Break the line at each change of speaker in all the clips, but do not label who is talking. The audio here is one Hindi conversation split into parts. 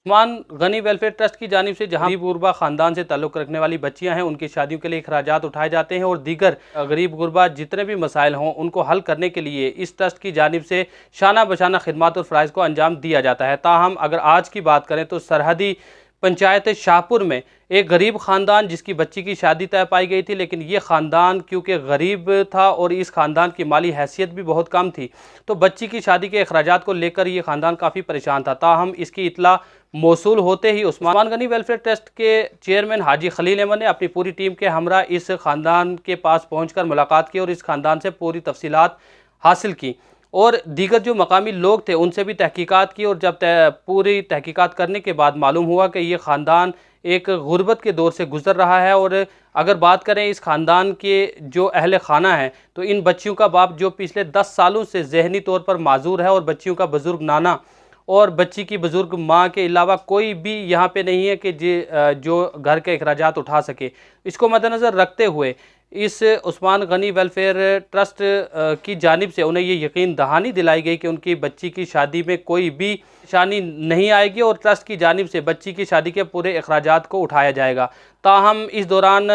उस्मान गनी वेलफेयर ट्रस्ट की जानिब से जहां गरीब गुरबा खानदान से ताल्लुक़ रखने वाली बच्चियां हैं उनकी शादियों के लिए अखराजात उठाए जाते हैं और दीगर गरीब गुरबा जितने भी मसाइल हों उनको हल करने के लिए इस ट्रस्ट की जानिब से शाना बशाना खिदमात और फ़राइज़ को अंजाम दिया जाता है। ताहम अगर आज की बात करें तो सरहदी पंचायत शाहपुर में एक गरीब ख़ानदान जिसकी बच्ची की शादी तय पाई गई थी, लेकिन ये ख़ानदान क्योंकि गरीब था और इस ख़ानदान की माली हैसियत भी बहुत कम थी, तो बच्ची की शादी के अखराजात को लेकर ये ख़ानदान काफ़ी परेशान था। ताहम इसकी इत्ला मौसूल होते ही उस्मान गनी वेलफेयर ट्रस्ट के चेयरमैन हाजी खलील अहमद ने अपनी पूरी टीम के हमरा इस ख़ानदान के पास पहुँचकर मुलाकात की और इस ख़ानदान से पूरी तफसीलात हासिल की और दीगर जो मकामी लोग थे उनसे भी तहकीकात की। और जब पूरी तहकीकात करने के बाद मालूम हुआ कि ये ख़ानदान एक गुर्बत के दौर से गुज़र रहा है। और अगर बात करें इस ख़ानदान के जो अहल खाना है तो इन बच्चियों का बाप जो पिछले 10 सालों से जहनी तौर पर माजूर है और बच्चियों का बुज़ुर्ग नाना और बच्ची की बुज़ुर्ग माँ के अलावा कोई भी यहाँ पे नहीं है कि जो घर के अखराजात उठा सके। इसको मद्देनज़र रखते हुए इस उस्मान गनी वेलफेयर ट्रस्ट की जानिब से उन्हें ये यकीन दहानी दिलाई गई कि उनकी बच्ची की शादी में कोई भी परेशानी नहीं आएगी और ट्रस्ट की जानिब से बच्ची की शादी के पूरे अखराजात को उठाया जाएगा। ताहम इस दौरान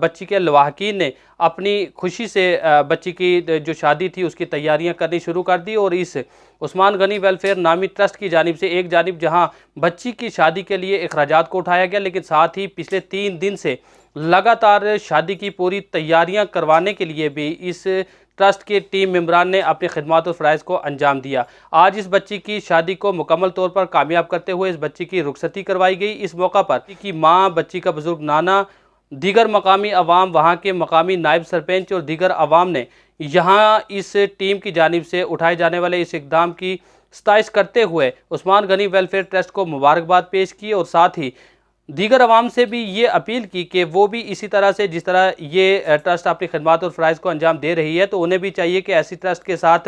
बच्ची के लवाहकीन ने अपनी खुशी से बच्ची की जो शादी थी उसकी तैयारियां करनी शुरू कर दी और इस उस्मान गनी वेलफेयर नामी ट्रस्ट की जानिब से एक जानिब जहां बच्ची की शादी के लिए अखराजात को उठाया गया, लेकिन साथ ही पिछले 3 दिन से लगातार शादी की पूरी तैयारियां करवाने के लिए भी इस ट्रस्ट के टीम मेंबरान ने अपनी खिदमात और फ़राइज़ को अंजाम दिया। आज इस बच्ची की शादी को मुकम्मल तौर पर कामयाब करते हुए इस बच्ची की रुखसती करवाई गई। इस मौका पर की माँ, बच्ची का बुजुर्ग नाना, दीगर मकामी अवाम, वहाँ के मकामी नायब सरपंच और दीगर अवाम ने यहाँ इस टीम की जानिब से उठाए जाने वाले इस इक़दाम की सताइश करते हुए उस्मान गनी वेलफेयर ट्रस्ट को मुबारकबाद पेश की और साथ ही दीगर अवाम से भी ये अपील की कि वो भी इसी तरह से जिस तरह ये ट्रस्ट अपनी खिदमात और फ़राइज़ को अंजाम दे रही है तो उन्हें भी चाहिए कि ऐसी ट्रस्ट के साथ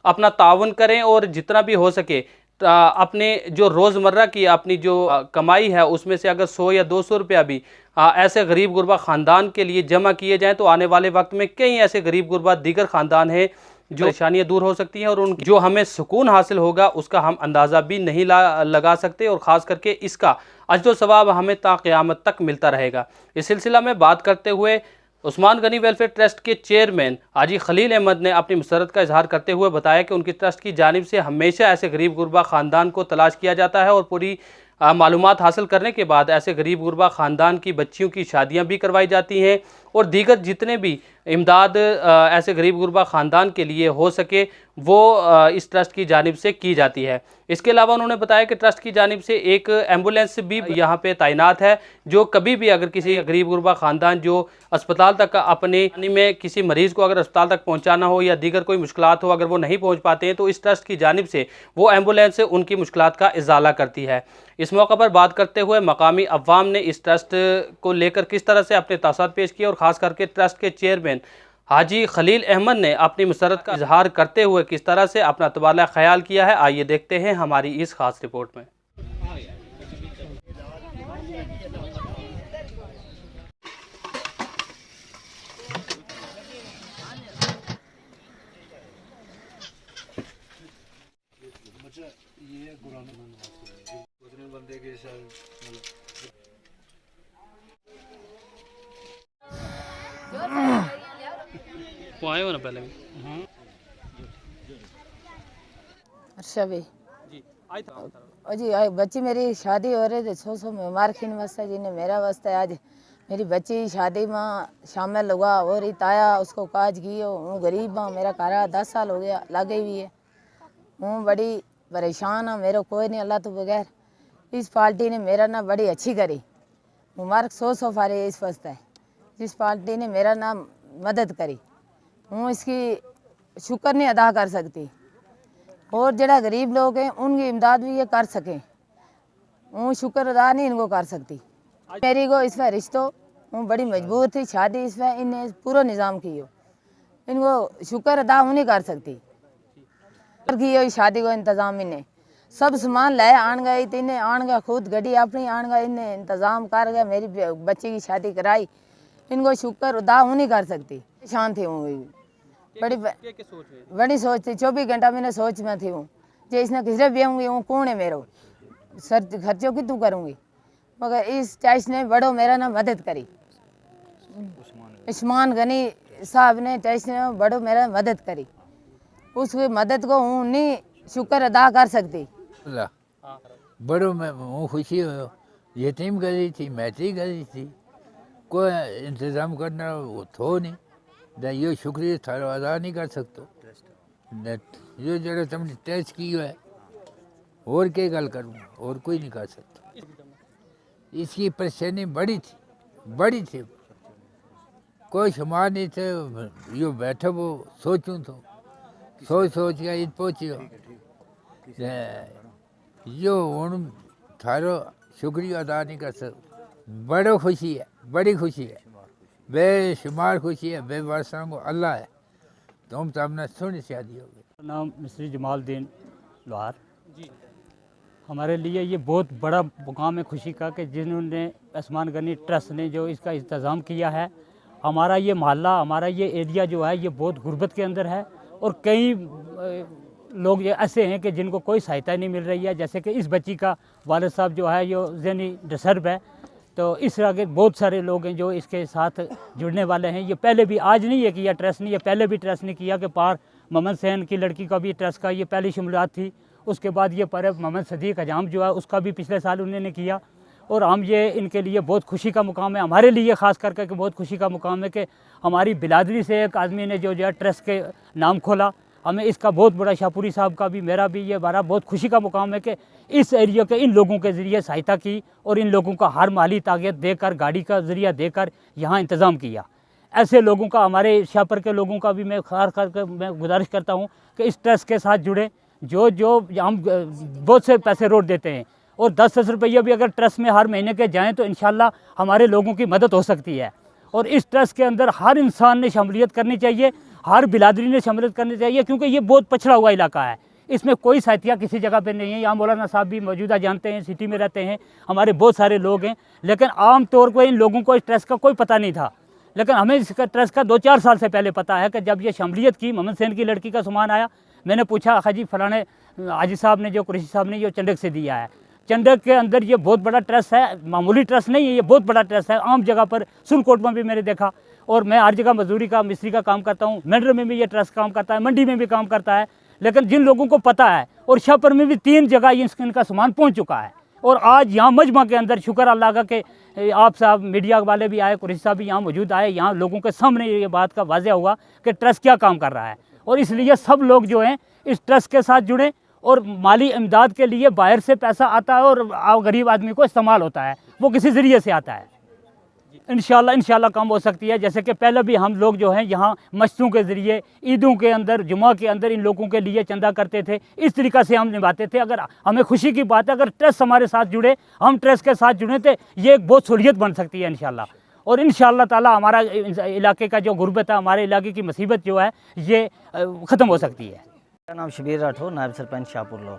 अपना ताउन करें और जितना भी हो सके अपने जो रोज़मर्रा की अपनी जो कमाई है उसमें से अगर 100 या 200 रुपया भी ऐसे गरीब गुरबा ख़ानदान के लिए जमा किए जाएँ तो आने वाले वक्त में कई ऐसे गरीब गुरबा दीगर ख़ानदान हैं जो परेशानियाँ दूर हो सकती हैं और उन जो हमें सुकून हासिल होगा उसका हम अंदाज़ा भी नहीं लगा सकते और ख़ास करके इसका अजर सवाब हमें ता क़यामत तक मिलता रहेगा। इस सिलसिला में बात करते हुए उस्मान गनी वेलफेयर ट्रस्ट के चेयरमैन हाजी खलील अहमद ने अपनी मसरत का इजहार करते हुए बताया कि उनकी ट्रस्ट की जानिब से हमेशा ऐसे गरीब गुरबा ख़ानदान को तलाश किया जाता है और पूरी मालूमात हासिल करने के बाद ऐसे गरीब गुरबा ख़ानदान की बच्चियों की शादियां भी करवाई जाती हैं और दीगर जितने भी इमदाद ऐसे गरीब गुरबा ख़ानदान के लिए हो सके वो इस ट्रस्ट की जानिब से की जाती है। इसके अलावा उन्होंने बताया कि ट्रस्ट की जानिब से एक एम्बुलेंस भी यहाँ पे तैनात है जो कभी भी अगर किसी गरीब गुरबा ख़ानदान जो अस्पताल तक अपने में किसी मरीज़ को अगर अस्पताल तक पहुँचाना हो या दीगर कोई मुश्किलात हो, अगर वो नहीं पहुँच पाते हैं तो इस ट्रस्ट की जानिब से वो एम्बुलेंस उनकी मुश्किलात का इज़ाला करती है। इस मौका पर बात करते हुए मकामी अवाम ने इस ट्रस्ट को लेकर किस तरह से अपने तासात पेश किए और ख़ास करके ट्रस्ट के चेयरमैन हाजी खलील अहमद ने अपनी मसरत का इजहार करते हुए किस तरह से अपना तबादला ख्याल किया है, आइए देखते हैं हमारी इस खास रिपोर्ट में। वो आए हो ना पहले भी
अच्छा भाई
जी आई था
जी आज बच्ची मेरी शादी हो रही थी 100 मुबारकिन वास्ते जी ने मेरा वास्ते आज मेरी बच्ची शादी में शामिल हुआ और इताया उसको काज की हूँ गरीब हाँ मेरा घर 10 साल हो गया लागे भी है हूँ बड़ी परेशान हाँ मेरा कोई नहीं अल्लाह तो बगैर इस पार्टी ने मेरा ना बड़ी अच्छी करी मुबारक 100 फारे इस वास्ते जिस पार्टी ने मेरा नाम मदद करी हूँ इसकी शुक्र नहीं अदा कर सकती और जड़ा गरीब लोग हैं उनकी इमदाद भी ये कर सकें हूँ शुक्र अदा नहीं इनको कर सकती। मेरी को इस पर रिश्तों हूँ बड़ी मजबूर थी शादी इस पर इन्हें पूरा निज़ाम की हो इनको शुक्र अदा हूँ नहीं कर सकती की हो शादी को इंतज़ाम इन्हें सब सामान लाए आन गए इन्हें आन गया खुद गड्डी अपनी आन गए इन्हें इंतज़ाम कर गया मेरी बच्ची की शादी कराई इनको शुक्र अदा हूँ नहीं कर सकती। परेशान थी हूँ बड़ी सोच थी 24 घंटा मैंने सोच में थी हूँ जो इसने किसरे भी होंगी हूँ कौन है मेरो सर खर्चों की तू करूँगी, मगर इस ट्रस्ट ने बड़ो मेरा ना मदद करी। उस्मान गनी साहब ने ट्रस्ट ने बड़ो मेरा मदद करी, उसकी मदद को हूँ नहीं शुक्र अदा कर सकती।
बड़ो मैं हूँ खुशी हो, यतीम गली थी, मैत्री गली थी, कोई इंतज़ाम करना वो थो नहीं, यो शुक्रिया थारो अदा नहीं कर सकते। यो जरा तुमने टेस्ट की है, और क्या गल करूँ, और कोई नहीं कर सकता। इसकी परेशानी बड़ी थी, कोई शुमार नहीं थे। यो बैठो वो सोचूं तो सोच के इत पहुँचियो। यो हूँ थारो शुक्रिया अदा नहीं कर सकता। बड़ी खुशी है, बेशुमार खुशी है, बेवारसा को अल्लाह है। तुम तो हमने सुनी शादी हो गई।
नाम मिस्री जमालुद्दीन लोहार जी। हमारे लिए ये बहुत बड़ा मुकाम है खुशी का कि जिन्होंने उस्मान गनी ट्रस्ट ने जो इसका इंतज़ाम किया है। हमारा ये मोहल्ला, हमारा ये एरिया जो है ये बहुत गुर्बत के अंदर है और कई लोग ये ऐसे हैं कि जिनको कोई सहायता नहीं मिल रही है। जैसे कि इस बच्ची का वालिद साहब जो है ये ज़हनी डिस्टर्ब है, तो इस आगे बहुत सारे लोग हैं जो इसके साथ जुड़ने वाले हैं। ये पहले भी आज नहीं है किया ट्रस्ट ने, ये पहले भी ट्रस्ट ने किया कि पार मोहम्मद सैन की लड़की का भी ट्रस्ट का ये पहली शुरुआत थी। उसके बाद ये पर मोहम्मद सदीक हजाम जो है उसका भी पिछले साल उन्होंने किया। और हम ये इनके लिए बहुत खुशी का मुकाम है, हमारे लिए ख़ास करके कि बहुत खुशी का मुकाम है कि हमारी बिरादरी से एक आदमी ने जो है ट्रस्ट के नाम खोला। हमें इसका बहुत बड़ा शाहपुरी साहब का भी, मेरा भी ये बड़ा बहुत खुशी का मुकाम है कि इस एरिया के इन लोगों के ज़रिए सहायता की और इन लोगों का हर माली ताकत देकर, गाड़ी का ज़रिया देकर यहाँ इंतज़ाम किया। ऐसे लोगों का, हमारे शाहपुर के लोगों का भी मैं खास करके मैं गुजारिश करता हूँ कि इस ट्रस्ट के साथ जुड़े। जो हम बहुत से पैसे रोड देते हैं और 10-10 रुपये भी अगर ट्रस्ट में हर महीने के जाएँ तो इंशाल्लाह हमारे लोगों की मदद हो सकती है। और इस ट्रस्ट के अंदर हर इंसान ने शमूलियत करनी चाहिए, हर बिरादरी ने शमूलियत करनी चाहिए, क्योंकि ये बहुत पछड़ा हुआ इलाका है। इसमें कोई साथिया किसी जगह पे नहीं है। यहाँ मौलाना साहब भी मौजूदा जानते हैं, सिटी में रहते हैं, हमारे बहुत सारे लोग हैं, लेकिन आम तौर पर इन लोगों को इस ट्रस्ट का कोई पता नहीं था। लेकिन हमें इसका ट्रस्ट का 2-4 साल से पहले पता है कि जब ये शमूलियत की, मोहम्मद सैन की लड़की का सामान आया, मैंने पूछा हाजी फलाने हाजी साहब ने, जो कुरैशी साहब ने ये चंडक से दिया है। चंडक के अंदर ये बहुत बड़ा ट्रस्ट है, मामूली ट्रस्ट नहीं है, ये बहुत बड़ा ट्रस्ट है। आम जगह पर सुलकोट में भी मैंने देखा, और मैं हर जगह मजदूरी का, मिस्त्री का काम करता हूँ, मेंढर में भी ये ट्रस्ट काम करता है, मंडी में भी काम करता है। लेकिन जिन लोगों को पता है, और शाहपुर में भी 3 जगह इनका सामान पहुँच चुका है। और आज यहाँ मजमा के अंदर शुक्र अल्लाह का कि आप साहब मीडिया वाले भी आए, कुरैशी साहब भी यहाँ मौजूद आए, यहाँ लोगों के सामने ये बात का वाज़ेह हुआ कि ट्रस्ट क्या काम कर रहा है। और इसलिए सब लोग जो हैं इस ट्रस्ट के साथ जुड़ें। और माली इमदाद के लिए बाहर से पैसा आता है और गरीब आदमी को इस्तेमाल होता है, वो किसी ज़रिए से आता है। इंशाल्लाह काम हो सकती है। जैसे कि पहले भी हम लोग जो हैं यहाँ मस्जिदों के ज़रिए, ईदों के अंदर, जुमा के अंदर इन लोगों के लिए चंदा करते थे, इस तरीक़ा से हम निभाते थे। अगर हमें खुशी की बात है, अगर ट्रस्ट हमारे साथ जुड़े, हम ट्रस्ट के साथ जुड़े तो ये एक बहुत सहूलियत बन सकती है इंशाल्लाह। और इंशाल्लाह ताला हमारा इलाके का जो गुर्बत है, हमारे इलाके की मुसीबत जो है ये ख़त्म हो सकती है।
मेरा नाम शबीर राठौर, नायब सरपंच शाहपुर लोर।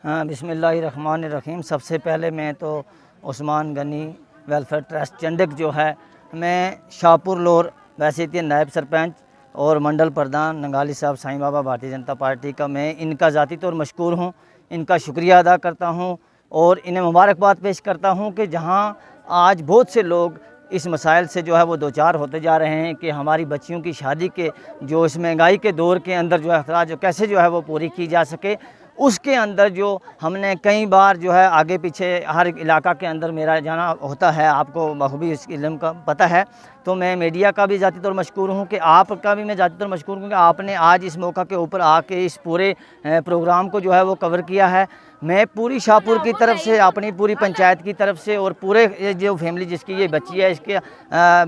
हाँ, बिस्मिल्लाहिर्रहमानिर्रहीम। सबसे पहले मैं तो उस्मान गनी वेलफेयर ट्रस्ट चंडक जो है, मैं शाहपुर लोर वैसे थी नायब सरपंच और मंडल प्रधान नंगाली साहब साईं बाबा भारतीय जनता पार्टी का, मैं इनका ज़ाती तौर मशकूर हूँ, इनका शुक्रिया अदा करता हूँ और इन्हें मुबारकबाद पेश करता हूँ कि जहाँ आज बहुत से लोग इस मसाइल से जो है वो दो चार होते जा रहे हैं कि हमारी बच्चियों की शादी के जो इस महंगाई के दौर के अंदर जो है अखराज जो कैसे जो है वो पूरी की जा सके, उसके अंदर जो हमने कई बार जो है आगे पीछे हर इलाका के अंदर मेरा जाना होता है, आपको बखूबी इस इल्म का पता है। तो मैं मीडिया का भी ज़ाती तौर मशकूर हूँ कि आपका भी मैं ज़ाती तौर मशकूर हूँ कि आपने आज इस मौका के ऊपर आके इस पूरे प्रोग्राम को जो है वो कवर किया है। मैं पूरी शाहपुर की तरफ से, अपनी पूरी पंचायत की तरफ से और पूरे जो फैमिली जिसकी ये बच्ची है, इसके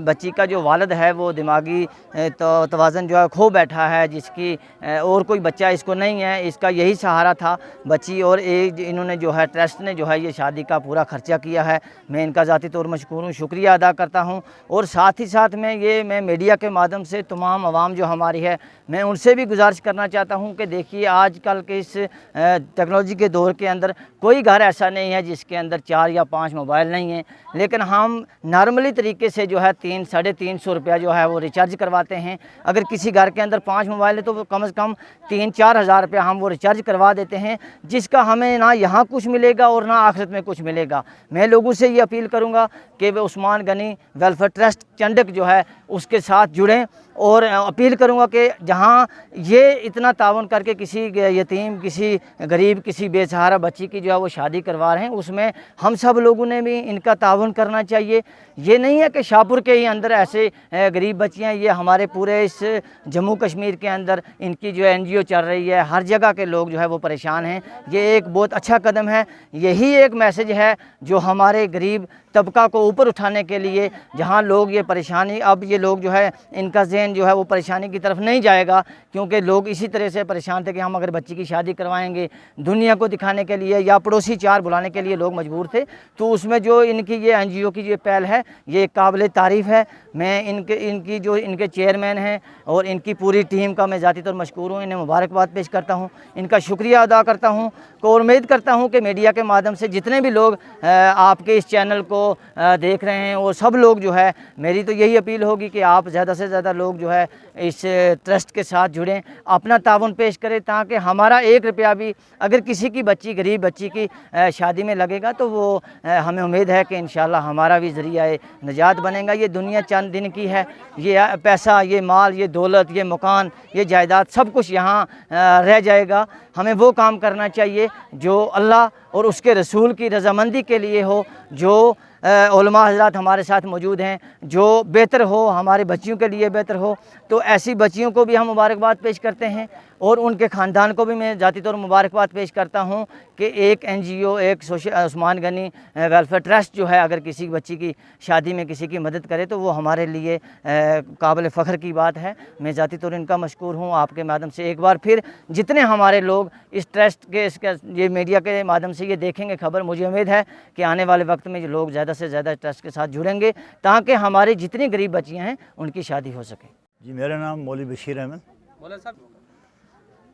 बच्ची का जो वालिद है वो दिमागी तवाज़न जो है खो बैठा है, जिसकी और कोई बच्चा इसको नहीं है, इसका यही सहारा था बच्ची। और एक इन्होंने जो है ट्रस्ट ने जो है ये शादी का पूरा खर्चा किया है, मैं इनका ज़ाती तौर मशकूर हूँ, शुक्रिया अदा करता हूँ। और साथ ही साथ मैं मीडिया के माध्यम से तमाम आवाम जो हमारी है, मैं उनसे भी गुजारिश करना चाहता हूँ कि देखिए आजकल के इस टेक्नोलॉजी के दौर के अंदर कोई घर ऐसा नहीं है जिसके अंदर 4 या 5 मोबाइल नहीं हैं, लेकिन हम नॉर्मली तरीके से जो है 300-350 रुपया जो है वो रिचार्ज करवाते हैं। अगर किसी घर के अंदर 5 मोबाइल है तो वो कम से कम 3-4 हज़ार रुपया हम वो रिचार्ज करवा देते हैं, जिसका हमें ना यहाँ कुछ मिलेगा और ना आखिरत में कुछ मिलेगा। मैं लोगों से ये अपील करूँगा कि वे उस्मान गनी वेलफेयर ट्रस्ट चंडक जो है उसके साथ जुड़ें, और अपील करूँगा कि जहाँ ये इतना तावन करके किसी यतीम, किसी गरीब, किसी बेसहारा बच्ची की जो है वो शादी करवा रहे हैं, उसमें हम सब लोगों ने भी इनका तावन करना चाहिए। ये नहीं है कि शाहपुर के ही अंदर ऐसे गरीब बच्चियाँ, ये हमारे पूरे इस जम्मू कश्मीर के अंदर इनकी जो NGO चल रही है, हर जगह के लोग जो है वो परेशान हैं। ये एक बहुत अच्छा कदम है। यही एक मैसेज है जो हमारे गरीब तबका को ऊपर उठाने के लिए, जहाँ लोग ये परेशानी, अब ये लोग जो है इनका जहन जो है वो परेशानी की तरफ नहीं जाएगा, क्योंकि लोग इसी तरह से परेशान थे कि हम अगर बच्ची की शादी करवाएंगे दुनिया को दिखाने के लिए या पड़ोसी 4 बुलाने के लिए लोग मजबूर थे। तो उसमें जो इनकी ये NGO की जो पहल है ये काबिल तारीफ़ है। मैं इनके चेयरमैन हैं और इनकी पूरी टीम का मैं ज़ाती तौर मशकूर हूँ, इन्हें मुबारकबाद पेश करता हूँ, इनका शुक्रिया अदा करता हूँ। और उम्मीद करता हूँ कि मीडिया के माध्यम से जितने भी लोग आपके इस चैनल को देख रहे हैं वो सब लोग जो है, मेरी तो यही अपील होगी कि आप ज़्यादा से ज़्यादा लोग जो है इस ट्रस्ट के साथ जुड़ें, अपना ताउन पेश करें, ताकि हमारा 1 रुपया भी अगर किसी की बच्ची, गरीब बच्ची की शादी में लगेगा तो वो हमें उम्मीद है कि इंशाल्लाह हमारा भी ज़रिया निजात बनेगा। ये दुनिया चंद दिन की है, ये पैसा, ये माल, ये दौलत, ये मकान, ये जायदाद सब कुछ यहाँ रह जाएगा। हमें वो काम करना चाहिए जो अल्लाह और उसके रसूल की रज़ामंदी के लिए हो, जो उलमा हज़रात हमारे साथ मौजूद हैं, जो बेहतर हो, हमारे बच्चियों के लिए बेहतर हो। तो ऐसी बच्चियों को भी हम मुबारकबाद पेश करते हैं और उनके ख़ानदान को भी मैं ज़ाती तौर मुबारकबाद पेश करता हूँ कि एक NGO, एक उस्मान गनी वेलफेयर ट्रस्ट जो है अगर किसी बच्ची की शादी में किसी की मदद करे तो वो हमारे लिए काबिल फ़ख्र की बात है। मैं ज़ाती तौर इनका मशकूर हूँ। आपके माध्यम से एक बार फिर जितने हमारे लोग इस ट्रस्ट के ये मीडिया के माध्यम से ये देखेंगे खबर, मुझे उम्मीद है कि आने वाले वक्त में लोग ज़्यादा से ज़्यादा ट्रस्ट के साथ जुड़ेंगे ताकि हमारी जितनी गरीब बच्चियाँ हैं उनकी शादी हो सके।
जी, मेरा नाम मौलवी बशीर अहमद।
मौलाना साहब,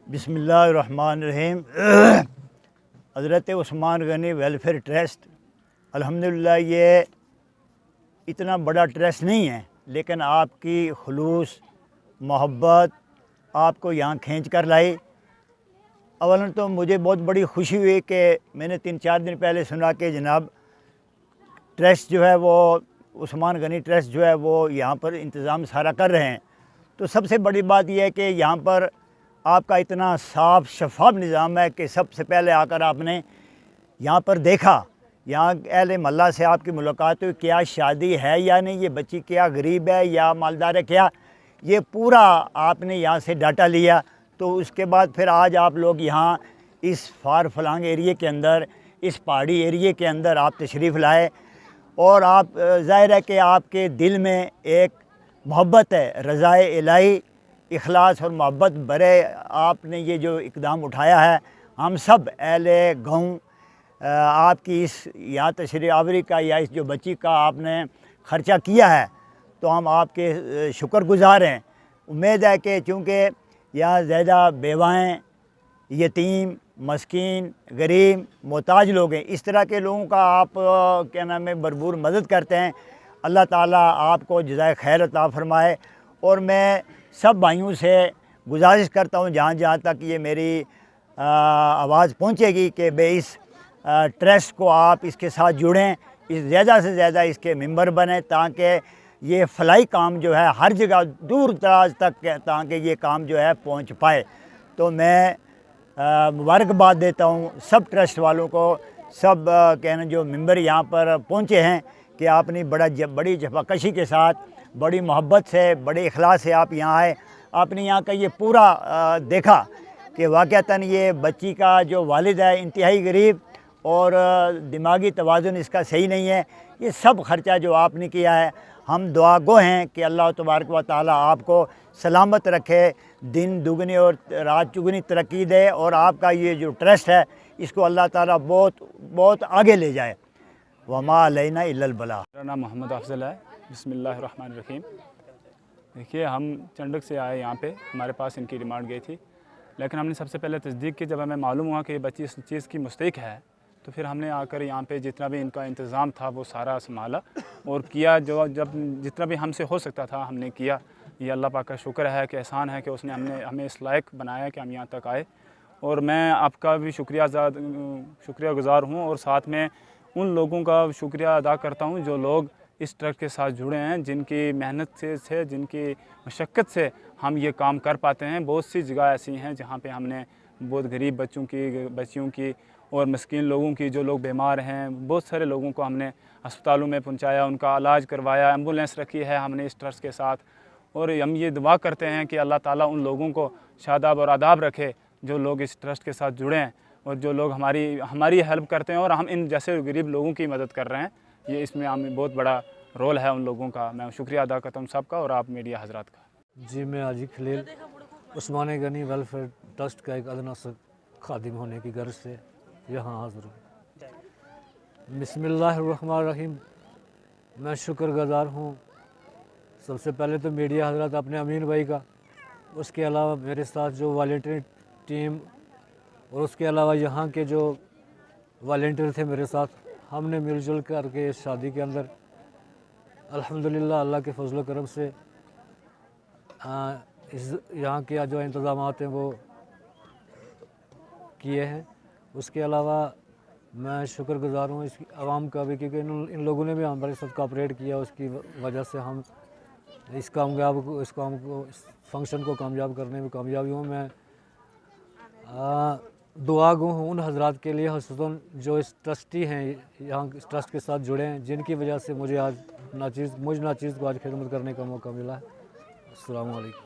बिस्मिल्लाहिर्रहमानिर्रहीम। हज़रत उस्मान गनी वेलफेयर ट्रस्ट अल्हम्दुलिल्लाह ये इतना बड़ा ट्रस्ट नहीं है, लेकिन आपकी खुलूस मोहब्बत आपको यहाँ खींच कर लाई। अवलन तो मुझे बहुत बड़ी खुशी हुई कि मैंने 3-4 दिन पहले सुना कि जनाब ट्रस्ट जो है वो उस्मान गनी ट्रस्ट जो है वो यहाँ पर इंतज़ाम सारा कर रहे हैं। तो सबसे बड़ी बात यह है कि यहाँ पर आपका इतना साफ़ शफाफ निज़ाम है कि सबसे पहले आकर आपने यहाँ पर देखा, यहाँ अहले मोहल्ला से आपकी मुलाकात हुई, क्या शादी है या नहीं, ये बच्ची क्या गरीब है या मालदार है, क्या ये पूरा आपने यहाँ से डाटा लिया। तो उसके बाद फिर आज आप लोग यहाँ इस फार फलांग एरिए के अंदर, इस पहाड़ी एरिए के अंदर आप तशरीफ़ लाए और आप ज़ाहिर है कि आपके दिल में एक मोहब्बत है, रज़ाए इलाही, इखलास और मोहब्बत भरे आपने ये जो इक़दाम उठाया है। हम सब अहले गाँव आपकी इस यहाँ तशरीफ़ आवरी का या इस जो बच्ची का आपने ख़र्चा किया है तो हम आपके शुक्रगुज़ार हैं। उम्मीद है कि चूँकि यहाँ ज़्यादा बेवाएँ, यतीम, मस्कीन, गरीब, मोहताज लोग हैं, इस तरह के लोगों का आप क्या नाम है भरपूर मदद करते हैं। अल्लाह ताला आपको जज़ाए खैर अता फ़रमाए। और मैं सब भाइयों से गुजारिश करता हूँ जहाँ जहाँ तक ये मेरी आवाज़ पहुँचेगी कि भाई इस ट्रस्ट को आप इसके साथ जुड़ें, इस ज़्यादा से ज़्यादा इसके मेंबर बने ताकि ये फलाई काम जो है हर जगह दूर दराज तक ताकि ये काम जो है पहुँच पाए। तो मैं मुबारकबाद देता हूँ सब ट्रस्ट वालों को, सब कहना जो मेंबर यहाँ पर पहुँचे हैं कि आपने बड़ी जफाकशी के साथ, बड़ी मोहब्बत से, बड़े इखलास से आप यहाँ आए। आपने यहाँ का ये पूरा देखा कि वाक़तन ये बच्ची का जो वालिद है इंतहाई गरीब और दिमागी तवाज़ुन इसका सही नहीं है। ये सब ख़र्चा जो आपने किया है, हम दुआ गो हैं कि अल्लाह तबारक व तआला आपको सलामत रखे, दिन दुगनी और रात चुगनी तरक्की दे और आपका ये जो ट्रस्ट है इसको अल्लाह ताला बहुत बहुत आगे ले जाए। वमा अलैना इल्लल बला।
मेरा नाम मोहम्मद अफजल है। बिस्मिल्लाहिर्रहमानिर्रहीम। देखिए, हम चंडक से आए यहाँ पे, हमारे पास इनकी डिमांड गई थी लेकिन हमने सबसे पहले तस्दीक की, जब हमें मालूम हुआ कि ये बच्ची इस चीज़ की मुस्तहिक है, तो फिर हमने आकर यहाँ पे जितना भी इनका इंतज़ाम था वो सारा संभाला और किया, जो जब जितना भी हमसे हो सकता था हमने किया। ये अल्लाह पाक का शुक्र है कि एहसान है कि उसने हमें इस लायक बनाया कि हम यहाँ तक आए। और मैं आपका भी शुक्रिया गुज़ार हूँ और साथ में उन लोगों का शुक्रिया अदा करता हूँ जो लोग इस ट्रस्ट के साथ जुड़े हैं, जिनकी मेहनत से जिनकी मशक्क़त से हम ये काम कर पाते हैं। बहुत सी जगह ऐसी हैं जहाँ पे हमने बहुत गरीब बच्चियों की और मस्कीन लोगों की, जो लोग बीमार हैं, बहुत सारे लोगों को हमने अस्पतालों में पहुँचाया, उनका इलाज करवाया, एम्बुलेंस रखी है हमने इस ट्रस्ट के साथ। और हम ये दुआ करते हैं कि अल्लाह ताला उन लोगों को शादाब और आदाब रखे जो लोग इस ट्रस्ट के साथ जुड़े हैं और जो लोग हमारी हेल्प करते हैं और हम इन जैसे गरीब लोगों की मदद कर रहे हैं। ये इसमें हमें बहुत बड़ा रोल है उन लोगों का। मैं शुक्रिया अदा करता हूँ सबका और आप मीडिया हजरात का।
जी, मैं हाजी खलील उस्मान गनी वेलफेयर ट्रस्ट का एक अदना सा खादिम होने की गर्ज से यहाँ हाज़िर हूँ। बिस्मिल्लाहिर्रहमानिर्रहीम। मैं शुक्रगुज़ार हूँ सबसे पहले तो मीडिया हजरात अपने अमीन भाई का, उसके अलावा मेरे साथ जो वॉलंटियर टीम और उसके अलावा यहाँ के जो वॉलंटियर थे मेरे साथ, हमने मिलजुल करके इस शादी के अंदर अल्हम्दुलिल्लाह अल्लाह के फजल करम से इस यहाँ के जो इंतज़ामात हैं वो किए हैं। उसके अलावा मैं शुक्रगुज़ार हूँ इस आवाम का भी, क्योंकि इन लोगों ने भी हमारे साथ कोऑपरेट किया। उसकी वजह से हम इस फंक्शन को कामयाब करने में कामयाबी हूँ। मैं दुआ गो हूँ उन हजरात के लिए, खुसूसन जो इस ट्रस्टी हैं, यहाँ इस ट्रस्ट के साथ जुड़े हैं, जिनकी वजह से मुझे आज नाचीज़ को आज खिदमत करने का मौका मिला है। अस्सलामु अलैकुम।